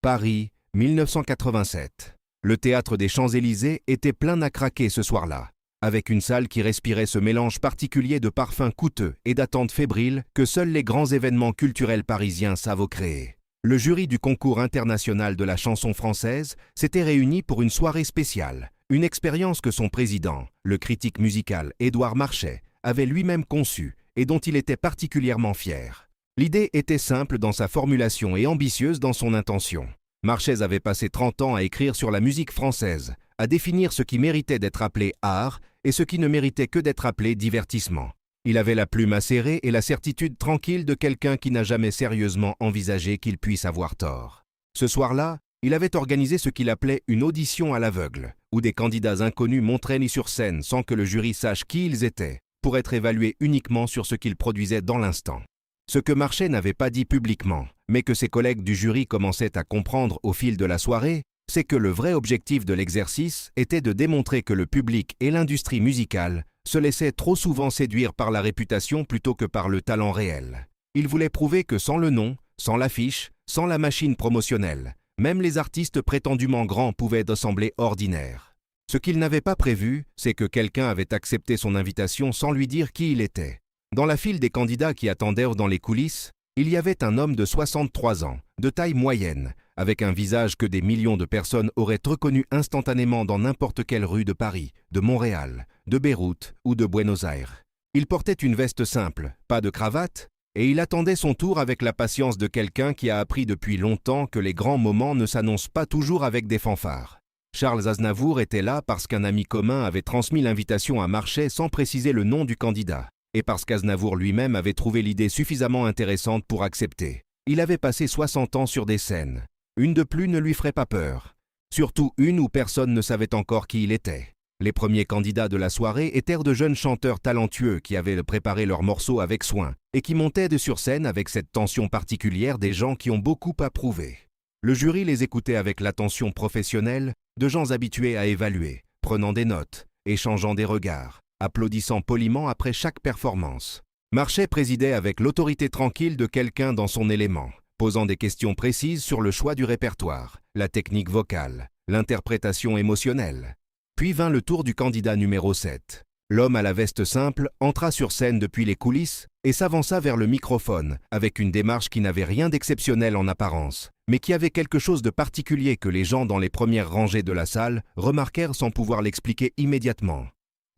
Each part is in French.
Paris, 1987. Le théâtre des Champs-Élysées était plein à craquer ce soir-là, avec une salle qui respirait ce mélange particulier de parfums coûteux et d'attentes fébriles que seuls les grands événements culturels parisiens savent créer. Le jury du concours international de la chanson française s'était réuni pour une soirée spéciale, une expérience que son président, le critique musical Édouard Marchais, avait lui-même conçue et dont il était particulièrement fier. L'idée était simple dans sa formulation et ambitieuse dans son intention. Marchais avait passé 30 ans à écrire sur la musique française, à définir ce qui méritait d'être appelé art et ce qui ne méritait que d'être appelé divertissement. Il avait la plume acérée et la certitude tranquille de quelqu'un qui n'a jamais sérieusement envisagé qu'il puisse avoir tort. Ce soir-là, il avait organisé ce qu'il appelait une audition à l'aveugle, où des candidats inconnus montraient sur scène sans que le jury sache qui ils étaient, pour être évalués uniquement sur ce qu'ils produisaient dans l'instant. Ce que Marchais n'avait pas dit publiquement, mais que ses collègues du jury commençaient à comprendre au fil de la soirée, c'est que le vrai objectif de l'exercice était de démontrer que le public et l'industrie musicale se laissaient trop souvent séduire par la réputation plutôt que par le talent réel. Il voulait prouver que sans le nom, sans l'affiche, sans la machine promotionnelle, même les artistes prétendument grands pouvaient sembler ordinaires. Ce qu'il n'avait pas prévu, c'est que quelqu'un avait accepté son invitation sans lui dire qui il était. Dans la file des candidats qui attendaient dans les coulisses, il y avait un homme de 63 ans, de taille moyenne, avec un visage que des millions de personnes auraient reconnu instantanément dans n'importe quelle rue de Paris, de Montréal, de Beyrouth ou de Buenos Aires. Il portait une veste simple, pas de cravate, et il attendait son tour avec la patience de quelqu'un qui a appris depuis longtemps que les grands moments ne s'annoncent pas toujours avec des fanfares. Charles Aznavour était là parce qu'un ami commun avait transmis l'invitation à Marchais sans préciser le nom du candidat, et parce qu'Aznavour lui-même avait trouvé l'idée suffisamment intéressante pour accepter. Il avait passé 60 ans sur des scènes. Une de plus ne lui ferait pas peur. Surtout une où personne ne savait encore qui il était. Les premiers candidats de la soirée étaient de jeunes chanteurs talentueux qui avaient préparé leurs morceaux avec soin et qui montaient sur scène avec cette tension particulière des gens qui ont beaucoup approuvé. Le jury les écoutait avec l'attention professionnelle de gens habitués à évaluer, prenant des notes, échangeant des regards, applaudissant poliment après chaque performance. Marchais présidait avec l'autorité tranquille de quelqu'un dans son élément, posant des questions précises sur le choix du répertoire, la technique vocale, l'interprétation émotionnelle. Puis vint le tour du candidat numéro 7. L'homme à la veste simple entra sur scène depuis les coulisses et s'avança vers le microphone avec une démarche qui n'avait rien d'exceptionnel en apparence, mais qui avait quelque chose de particulier que les gens dans les premières rangées de la salle remarquèrent sans pouvoir l'expliquer immédiatement.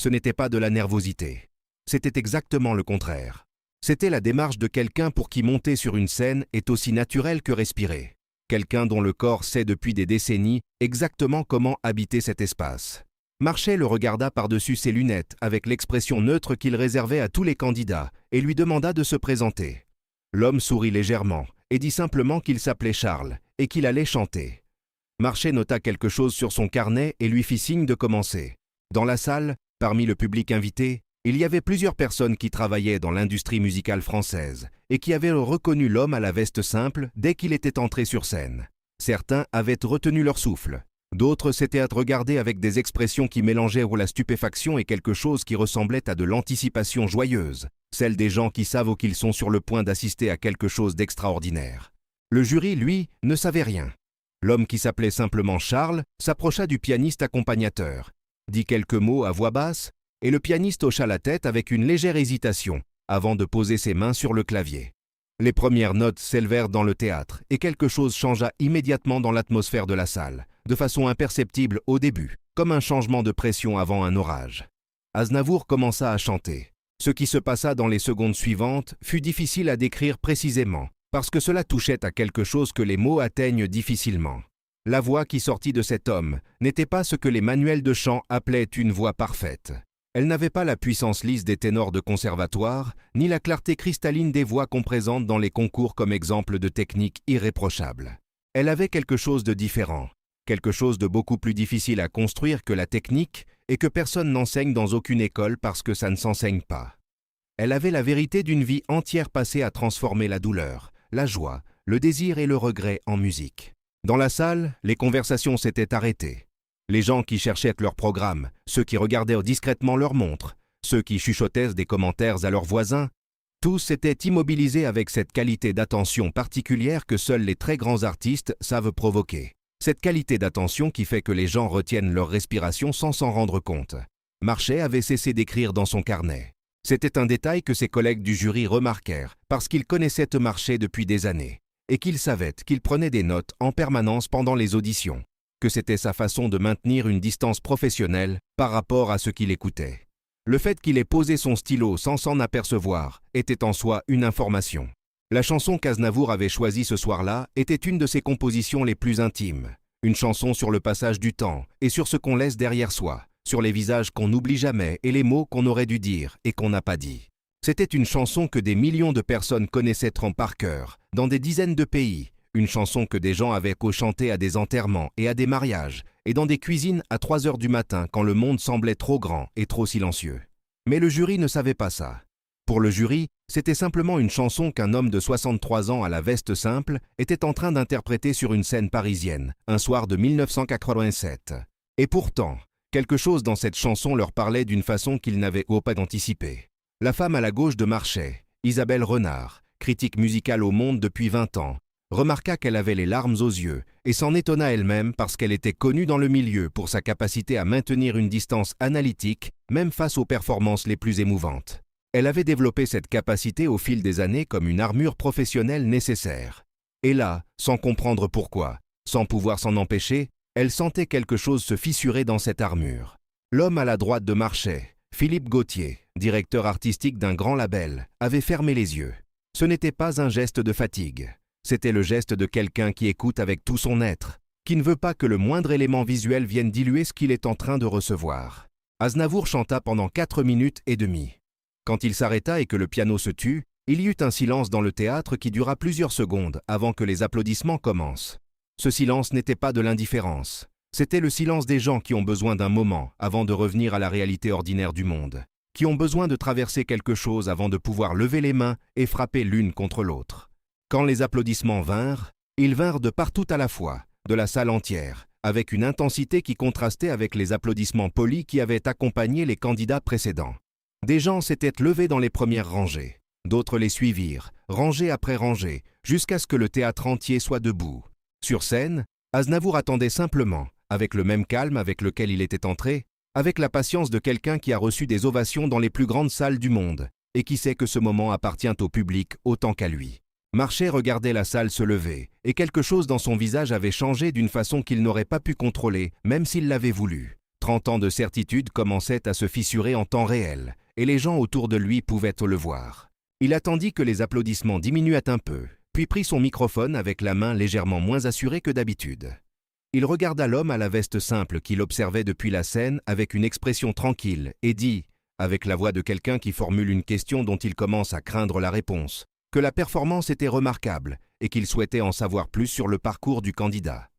Ce n'était pas de la nervosité. C'était exactement le contraire. C'était la démarche de quelqu'un pour qui monter sur une scène est aussi naturel que respirer. Quelqu'un dont le corps sait depuis des décennies exactement comment habiter cet espace. Marchais le regarda par-dessus ses lunettes avec l'expression neutre qu'il réservait à tous les candidats et lui demanda de se présenter. L'homme sourit légèrement et dit simplement qu'il s'appelait Charles et qu'il allait chanter. Marchais nota quelque chose sur son carnet et lui fit signe de commencer. Dans la salle, parmi le public invité, il y avait plusieurs personnes qui travaillaient dans l'industrie musicale française et qui avaient reconnu l'homme à la veste simple dès qu'il était entré sur scène. Certains avaient retenu leur souffle. D'autres s'étaient regardés avec des expressions qui mélangeaient la stupéfaction et quelque chose qui ressemblait à de l'anticipation joyeuse, celle des gens qui savent qu'ils sont sur le point d'assister à quelque chose d'extraordinaire. Le jury, lui, ne savait rien. L'homme qui s'appelait simplement Charles s'approcha du pianiste accompagnateur, dit quelques mots à voix basse, et le pianiste hocha la tête avec une légère hésitation avant de poser ses mains sur le clavier. Les premières notes s'élevèrent dans le théâtre et quelque chose changea immédiatement dans l'atmosphère de la salle, de façon imperceptible au début, comme un changement de pression avant un orage. Aznavour commença à chanter. Ce qui se passa dans les secondes suivantes fut difficile à décrire précisément, parce que cela touchait à quelque chose que les mots atteignent difficilement. La voix qui sortit de cet homme n'était pas ce que les manuels de chant appelaient une voix parfaite. Elle n'avait pas la puissance lisse des ténors de conservatoire, ni la clarté cristalline des voix qu'on présente dans les concours comme exemple de technique irréprochable. Elle avait quelque chose de différent, quelque chose de beaucoup plus difficile à construire que la technique et que personne n'enseigne dans aucune école parce que ça ne s'enseigne pas. Elle avait la vérité d'une vie entière passée à transformer la douleur, la joie, le désir et le regret en musique. Dans la salle, les conversations s'étaient arrêtées. Les gens qui cherchaient leur programme, ceux qui regardaient discrètement leur montre, ceux qui chuchotaient des commentaires à leurs voisins, Tous étaient immobilisés avec cette qualité d'attention particulière que seuls les très grands artistes savent provoquer. Cette qualité d'attention qui fait que les gens retiennent leur respiration sans s'en rendre compte. Marchais avait cessé d'écrire dans son carnet. C'était un détail que ses collègues du jury remarquèrent parce qu'ils connaissaient Marchais depuis des années et qu'ils savaient qu'il prenait des notes en permanence pendant les auditions, que c'était sa façon de maintenir une distance professionnelle par rapport à ce qu'il écoutait. Le fait qu'il ait posé son stylo sans s'en apercevoir était en soi une information. La chanson qu'Aznavour avait choisie ce soir-là était une de ses compositions les plus intimes. Une chanson sur le passage du temps et sur ce qu'on laisse derrière soi, sur les visages qu'on n'oublie jamais et les mots qu'on aurait dû dire et qu'on n'a pas dit. C'était une chanson que des millions de personnes connaissaient par cœur, dans des dizaines de pays. Une chanson que des gens avaient chanter à des enterrements et à des mariages, et dans des cuisines à 3 heures du matin quand le monde semblait trop grand et trop silencieux. Mais le jury ne savait pas ça. Pour le jury, c'était simplement une chanson qu'un homme de 63 ans à la veste simple était en train d'interpréter sur une scène parisienne, un soir de 1987. Et pourtant, quelque chose dans cette chanson leur parlait d'une façon qu'ils n'avaient pas anticipée. La femme à la gauche de Marchais, Isabelle Renard, critique musicale au Monde depuis 20 ans, remarqua qu'elle avait les larmes aux yeux et s'en étonna elle-même parce qu'elle était connue dans le milieu pour sa capacité à maintenir une distance analytique, même face aux performances les plus émouvantes. Elle avait développé cette capacité au fil des années comme une armure professionnelle nécessaire. Et là, sans comprendre pourquoi, sans pouvoir s'en empêcher, elle sentait quelque chose se fissurer dans cette armure. L'homme à la droite de Marchais, Philippe Gauthier, directeur artistique d'un grand label, avait fermé les yeux. Ce n'était pas un geste de fatigue. C'était le geste de quelqu'un qui écoute avec tout son être, qui ne veut pas que le moindre élément visuel vienne diluer ce qu'il est en train de recevoir. Aznavour chanta pendant 4 minutes et demie. Quand il s'arrêta et que le piano se tut, il y eut un silence dans le théâtre qui dura plusieurs secondes avant que les applaudissements commencent. Ce silence n'était pas de l'indifférence. C'était le silence des gens qui ont besoin d'un moment avant de revenir à la réalité ordinaire du monde, qui ont besoin de traverser quelque chose avant de pouvoir lever les mains et frapper l'une contre l'autre. Quand les applaudissements vinrent, ils vinrent de partout à la fois, de la salle entière, avec une intensité qui contrastait avec les applaudissements polis qui avaient accompagné les candidats précédents. Des gens s'étaient levés dans les premières rangées, d'autres les suivirent, rangée après rangée, jusqu'à ce que le théâtre entier soit debout. Sur scène, Aznavour attendait simplement, avec le même calme avec lequel il était entré, avec la patience de quelqu'un qui a reçu des ovations dans les plus grandes salles du monde, et qui sait que ce moment appartient au public autant qu'à lui. Marchais regardait la salle se lever, et quelque chose dans son visage avait changé d'une façon qu'il n'aurait pas pu contrôler, même s'il l'avait voulu. 30 ans de certitude commençaient à se fissurer en temps réel, et les gens autour de lui pouvaient le voir. Il attendit que les applaudissements diminuaient un peu, puis prit son microphone avec la main légèrement moins assurée que d'habitude. Il regarda l'homme à la veste simple qui l'observait depuis la scène avec une expression tranquille et dit, avec la voix de quelqu'un qui formule une question dont il commence à craindre la réponse, que la performance était remarquable et qu'il souhaitait en savoir plus sur le parcours du candidat.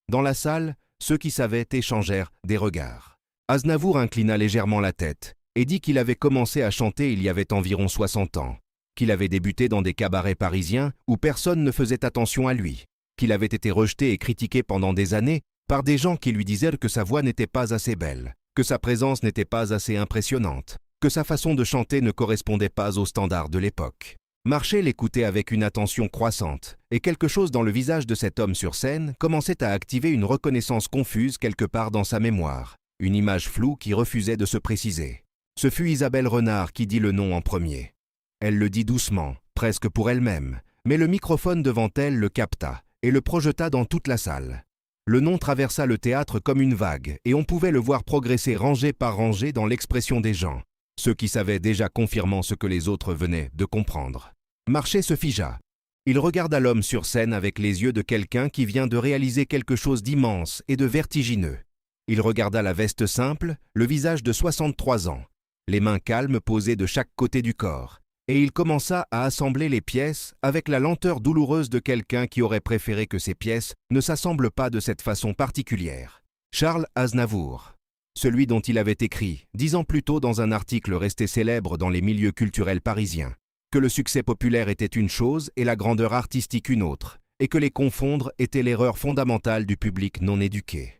Dans la salle, ceux qui savaient échangèrent des regards. Aznavour inclina légèrement la tête et dit qu'il avait commencé à chanter il y avait environ 60 ans, qu'il avait débuté dans des cabarets parisiens où personne ne faisait attention à lui, qu'il avait été rejeté et critiqué pendant des années par des gens qui lui disaient que sa voix n'était pas assez belle, que sa présence n'était pas assez impressionnante, que sa façon de chanter ne correspondait pas aux standards de l'époque. Marchais l'écoutait avec une attention croissante, et quelque chose dans le visage de cet homme sur scène commençait à activer une reconnaissance confuse quelque part dans sa mémoire, une image floue qui refusait de se préciser. Ce fut Isabelle Renard qui dit le nom en premier. Elle le dit doucement, presque pour elle-même, mais le microphone devant elle le capta et le projeta dans toute la salle. Le nom traversa le théâtre comme une vague, et on pouvait le voir progresser rangée par rangée dans l'expression des gens, ceux qui savaient déjà confirmant ce que les autres venaient de comprendre. Marchais se figea. Il regarda l'homme sur scène avec les yeux de quelqu'un qui vient de réaliser quelque chose d'immense et de vertigineux. Il regarda la veste simple, le visage de 63 ans, les mains calmes posées de chaque côté du corps, et il commença à assembler les pièces avec la lenteur douloureuse de quelqu'un qui aurait préféré que ces pièces ne s'assemblent pas de cette façon particulière. Charles Aznavour, celui dont il avait écrit, 10 ans plus tôt dans un article resté célèbre dans les milieux culturels parisiens, que le succès populaire était une chose et la grandeur artistique une autre, et que les confondre était l'erreur fondamentale du public non éduqué.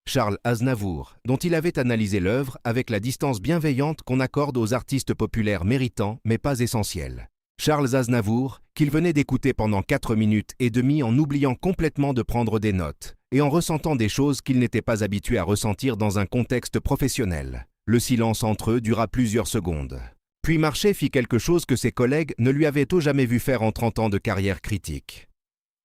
Charles Aznavour, dont il avait analysé l'œuvre avec la distance bienveillante qu'on accorde aux artistes populaires méritants mais pas essentiels. Charles Aznavour, qu'il venait d'écouter pendant 4 minutes et demie en oubliant complètement de prendre des notes et en ressentant des choses qu'il n'était pas habitué à ressentir dans un contexte professionnel. Le silence entre eux dura plusieurs secondes. Puis Marchais fit quelque chose que ses collègues ne lui avaient jamais vu faire en 30 ans de carrière critique.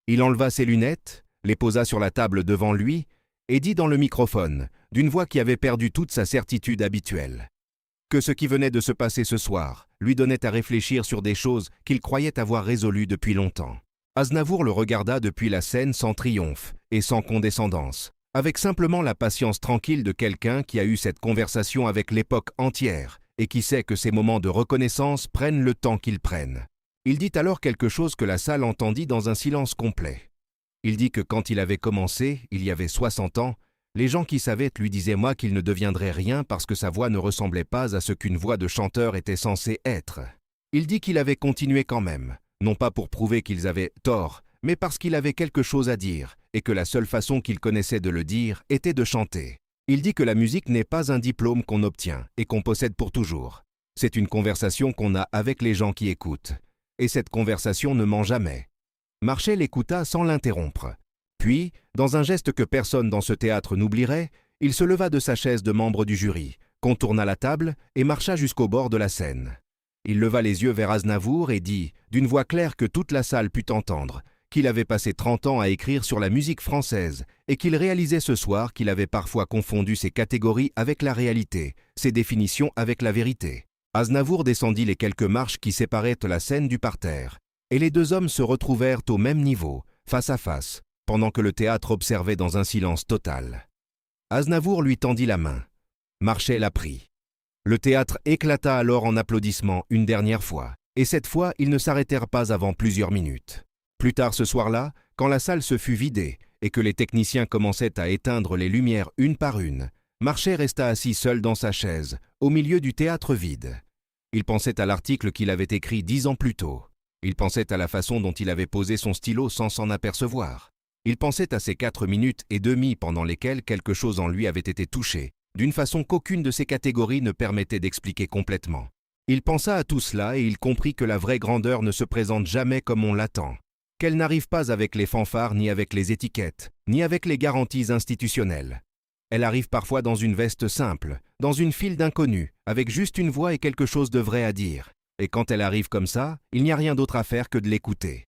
Il enleva ses lunettes, les posa sur la table devant lui et dit dans le microphone, d'une voix qui avait perdu toute sa certitude habituelle, que ce qui venait de se passer ce soir lui donnait à réfléchir sur des choses qu'il croyait avoir résolues depuis longtemps. Aznavour le regarda depuis la scène sans triomphe et sans condescendance, avec simplement la patience tranquille de quelqu'un qui a eu cette conversation avec l'époque entière et qui sait que ces moments de reconnaissance prennent le temps qu'ils prennent. Il dit alors quelque chose que la salle entendit dans un silence complet. Il dit que quand il avait commencé, il y avait 60 ans, les gens qui savaient lui disaient moi qu'il ne deviendrait rien parce que sa voix ne ressemblait pas à ce qu'une voix de chanteur était censée être. Il dit qu'il avait continué quand même, non pas pour prouver qu'ils avaient tort, mais parce qu'il avait quelque chose à dire et que la seule façon qu'il connaissait de le dire était de chanter. Il dit que la musique n'est pas un diplôme qu'on obtient et qu'on possède pour toujours. C'est une conversation qu'on a avec les gens qui écoutent. Et cette conversation ne ment jamais. Marchais l'écouta sans l'interrompre. Puis, dans un geste que personne dans ce théâtre n'oublierait, il se leva de sa chaise de membre du jury, contourna la table et marcha jusqu'au bord de la scène. Il leva les yeux vers Aznavour et dit, d'une voix claire que toute la salle put entendre, qu'il avait passé 30 ans à écrire sur la musique française et qu'il réalisait ce soir qu'il avait parfois confondu ses catégories avec la réalité, ses définitions avec la vérité. Aznavour descendit les quelques marches qui séparaient la scène du parterre, et les deux hommes se retrouvèrent au même niveau, face à face, pendant que le théâtre observait dans un silence total. Aznavour lui tendit la main. Marchais la prit. Le théâtre éclata alors en applaudissements une dernière fois, et cette fois ils ne s'arrêtèrent pas avant plusieurs minutes. Plus tard ce soir-là, quand la salle se fut vidée et que les techniciens commençaient à éteindre les lumières une par une, Marchais resta assis seul dans sa chaise, au milieu du théâtre vide. Il pensait à l'article qu'il avait écrit 10 ans plus tôt. Il pensait à la façon dont il avait posé son stylo sans s'en apercevoir. Il pensait à ces 4 minutes et demie pendant lesquelles quelque chose en lui avait été touché, d'une façon qu'aucune de ces catégories ne permettait d'expliquer complètement. Il pensa à tout cela et il comprit que la vraie grandeur ne se présente jamais comme on l'attend, qu'elle n'arrive pas avec les fanfares ni avec les étiquettes, ni avec les garanties institutionnelles. Elle arrive parfois dans une veste simple, dans une file d'inconnus, avec juste une voix et quelque chose de vrai à dire. Et quand elle arrive comme ça, il n'y a rien d'autre à faire que de l'écouter.